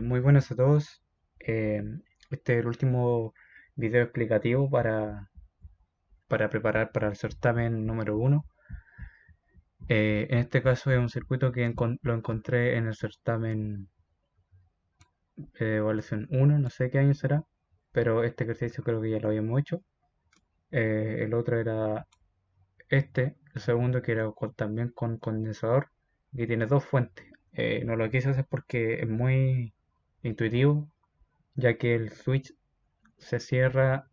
Muy buenas a todos. Eh, este es el último video explicativo para preparar para el certamen número uno. En este caso es un circuito que lo encontré en el certamen de evaluación uno, no sé qué año será, pero este ejercicio creo que ya lo habíamos hecho. El otro era el segundo que era también con condensador, que tiene dos fuentes. No lo quise hacer porque es muy intuitivo, ya que el switch se cierra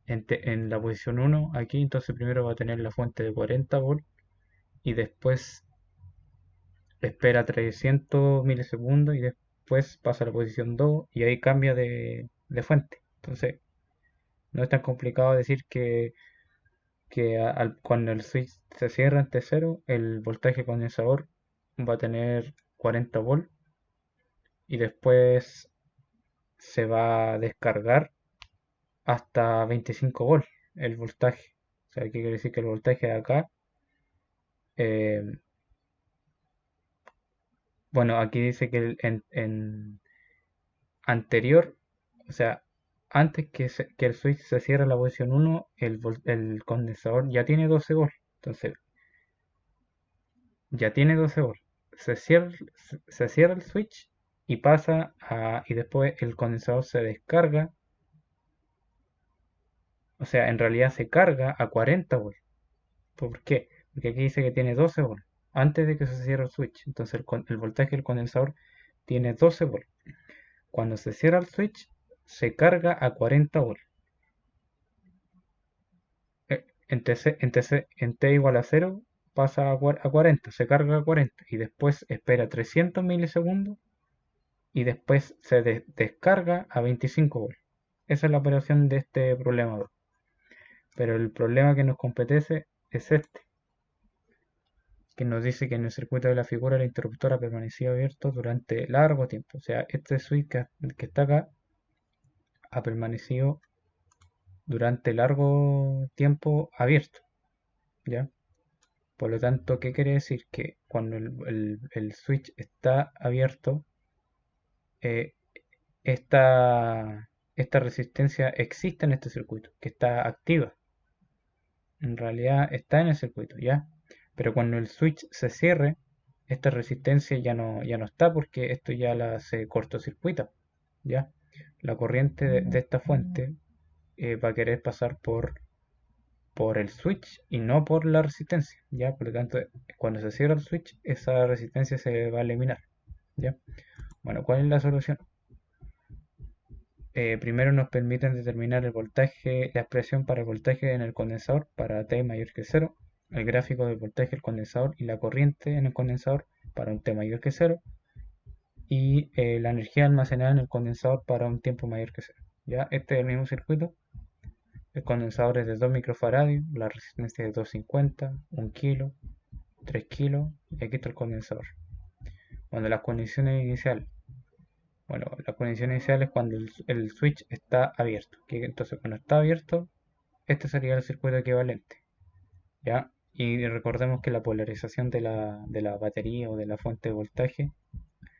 en la posición uno aquí, entonces primero va a tener la fuente de 40 volts y después espera 300 milisegundos y después pasa a la posición 2 y ahí cambia de fuente. Entonces no es tan complicado decir que cuando el switch se cierra en T0, el voltaje condensador va a tener 40 volts y después se va a descargar hasta 25 volts el voltaje. O sea, ¿qué quiere decir? Que el voltaje de acá, eh, bueno, aquí dice que en anterior, o sea, antes que el switch se cierre en la posición uno, el condensador ya tiene 12 volts. Entonces, ya tiene 12 volts. Se cierra el switch y y después el condensador se descarga, o sea, en realidad se carga a 40 volts. ¿Por qué? Porque aquí dice que tiene 12 volts antes de que se cierre el switch. Entonces el voltaje del condensador tiene 12 volts. Cuando se cierra el switch, se carga a 40 volts. En T igual a 0 pasa a 40, se carga a 40 y después espera 300 milisegundos y después se descarga a 25 volts. Esa es la operación de este problema 2. Pero el problema que nos compete es este, que nos dice que en el circuito de la figura el interruptor ha permanecido abierto durante largo tiempo. O sea, este switch que está acá ha permanecido durante largo tiempo abierto, ¿ya? Por lo tanto, ¿qué quiere decir? Que cuando el switch está abierto, eh, esta resistencia existe en este circuito, que está activa. En realidad está en el circuito, ¿ya? Pero cuando el switch se cierre, esta resistencia ya no está porque esto ya se cortocircuita, ¿ya? La corriente de esta fuente va a querer pasar por el switch y no por la resistencia, ¿ya? Por lo tanto, cuando se cierra el switch, esa resistencia se va a eliminar, ¿ya? Bueno, ¿cuál es la solución? Primero nos permiten determinar el voltaje, la expresión para el voltaje en el condensador para T mayor que cero, el gráfico del voltaje del condensador y la corriente en el condensador para un T mayor que cero y la energía almacenada en el condensador para un tiempo mayor que cero. ¿Ya? Este es el mismo circuito. El condensador es de 2 microfaradios, la resistencia es de 250, 1 kilo, 3 kilos y aquí está el condensador. Cuando las condiciones iniciales, bueno, la condición inicial es cuando el switch está abierto. Entonces, cuando está abierto, este sería el circuito equivalente, ¿ya? Y recordemos que la polarización de la batería o de la fuente de voltaje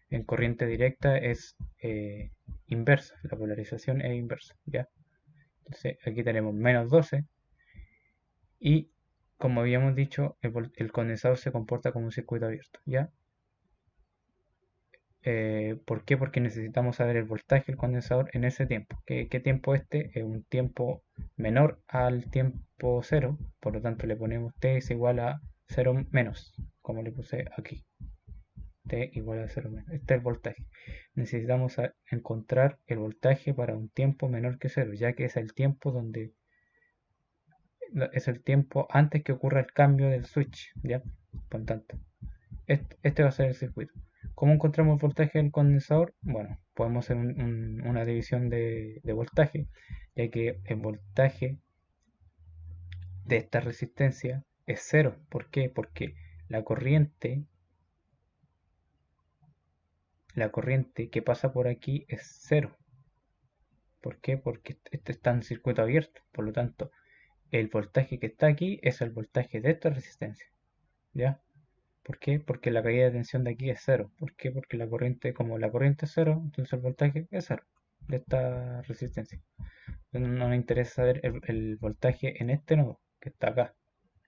en corriente directa es inversa. La polarización es inversa, ¿ya? Entonces, aquí tenemos menos 12 y, como habíamos dicho, el condensador se comporta como un circuito abierto, ¿ya? ¿Por qué? Porque necesitamos saber el voltaje del condensador en ese tiempo. ¿Qué tiempo este? Es un tiempo menor al tiempo cero, por lo tanto le ponemos t es igual a 0 menos, como le puse aquí. T igual a 0 menos. Este es el voltaje. Necesitamos encontrar el voltaje para un tiempo menor que cero, ya que es el tiempo es el tiempo antes que ocurra el cambio del switch, ¿ya? Por tanto, este va a ser el circuito. ¿Cómo encontramos el voltaje del condensador? Bueno, podemos hacer una división de voltaje, ya que el voltaje de esta resistencia es cero. ¿Por qué? Porque la corriente, la corriente que pasa por aquí es cero. ¿Por qué? Porque este está en circuito abierto. Por lo tanto, el voltaje que está aquí es el voltaje de esta resistencia, ¿ya? ¿Por qué? Porque la caída de tensión de aquí es cero. ¿Por qué? Porque la corriente, como la corriente es cero, entonces el voltaje es cero de esta resistencia. Entonces no nos interesa saber el voltaje en este nodo, que está acá,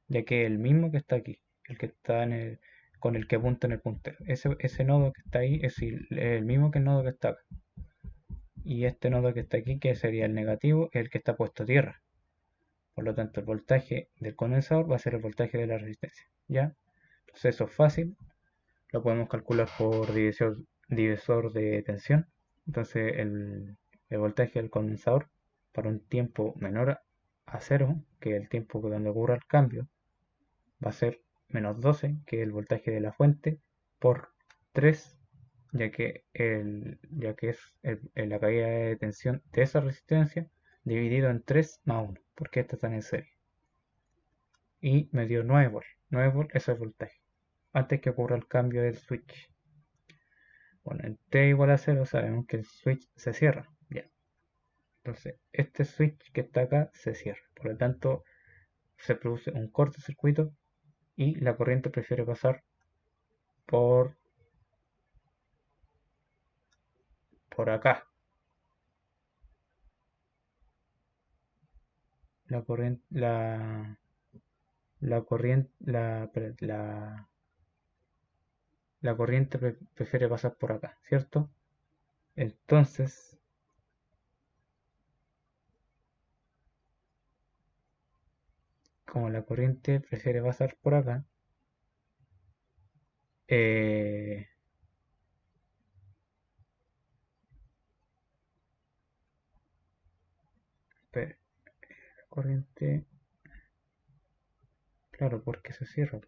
ya que es el mismo que está aquí, el que está con el que apunta en el puntero. Ese nodo que está ahí es el mismo que el nodo que está acá. Y este nodo que está aquí, que sería el negativo, es el que está puesto a tierra. Por lo tanto, el voltaje del condensador va a ser el voltaje de la resistencia. ¿Ya? Entonces eso es fácil. Lo podemos calcular por divisor de tensión. Entonces el voltaje del condensador para un tiempo menor a cero, que es el tiempo donde ocurra el cambio, va a ser menos 12, que es el voltaje de la fuente, por 3, ya que es la caída de tensión de esa resistencia dividido en 3 más 1, porque estas están en serie. Y me dio 9 volts. 9 volts es el voltaje, antes que ocurra el cambio del switch. Bueno, en T igual a 0 sabemos que el switch se cierra. Bien. Entonces, este switch que está acá se cierra. Por lo tanto, se produce un cortocircuito y la corriente prefiere pasar por, por acá. La corriente, la corriente, la corriente prefiere pasar por acá, ¿cierto? Entonces, como la corriente prefiere pasar por acá, eh, espere, corriente, claro, porque se cierra.